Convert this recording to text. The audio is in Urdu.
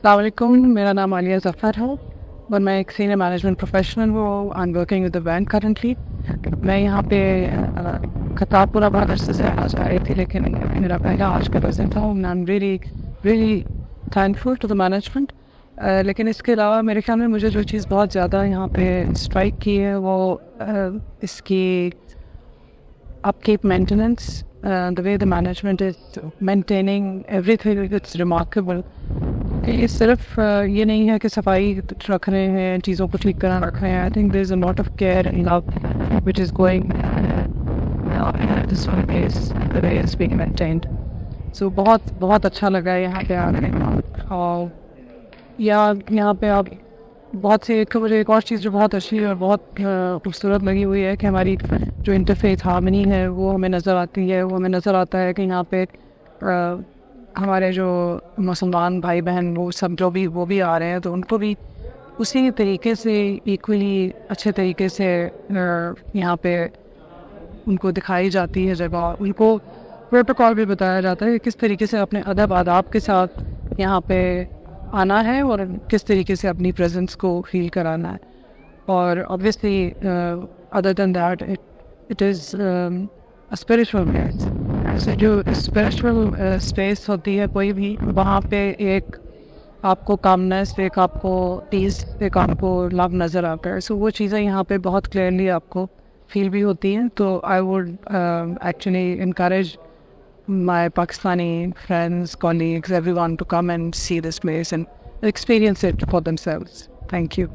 السلام علیکم، میرا نام عالیہ ظفر ہے اور میں ایک سینئر مینجمنٹ پروفیشنل ہوں. I am working with Dewan currently. میں یہاں پہ کرتارپور بہت عرصے سے آج آئی تھی، لیکن میرا پہلا آج کا وزن تھا. I am really thankful to the management. لیکن اس کے علاوہ میرے خیال میں مجھے جو چیز بہت زیادہ یہاں پہ اسٹرائک کی ہے وہ اس کی upkeep maintenance. the way the management is maintaining everything, it's remarkable. یہ صرف یہ نہیں ہے کہ صفائی رکھ رہے ہیں، چیزوں کو ٹھیک کرنا رکھ رہے ہیں. I think there is a lot of care and love which is going this one is the way it's being maintained. So بہت اچھا لگا یہاں پہ آنے. اور یہاں پہ آپ بہت سے مجھے ایک اور چیز جو بہت اچھی اور بہت خوبصورت لگی ہوئی ہے کہ ہماری جو انٹرفیتھ ہارمنی ہے وہ ہمیں نظر آتی ہے. وہ ہمیں نظر آتا ہے کہ یہاں پہ ہمارے جو مسلمان بھائی بہن وہ سب جو بھی وہ بھی آ رہے ہیں، تو ان کو بھی اسی طریقے سے ایکولی اچھے طریقے سے یہاں پہ ان کو دکھائی جاتی ہے جگہ. ان کو پروٹوکول بھی بتایا جاتا ہے کہ کس طریقے سے اپنے ادب آداب کے ساتھ یہاں پہ آنا ہے اور کس طریقے سے اپنی پریزنس کو فیل کرانا ہے. اور obviously other than that it is a spiritual place. ایسے جو اسپریچول اسپیس ہوتی ہے کوئی بھی، وہاں پہ ایک آپ کو کامنس، ایک آپ کو پیس، ایک آپ کو لو نظر آتا ہے. سو وہ چیزیں یہاں پہ بہت کلیئرلی آپ کو فیل بھی ہوتی ہیں. تو I would actually encourage my Pakistani friends, colleagues, everyone to come and see this place and experience it for themselves. Thank you.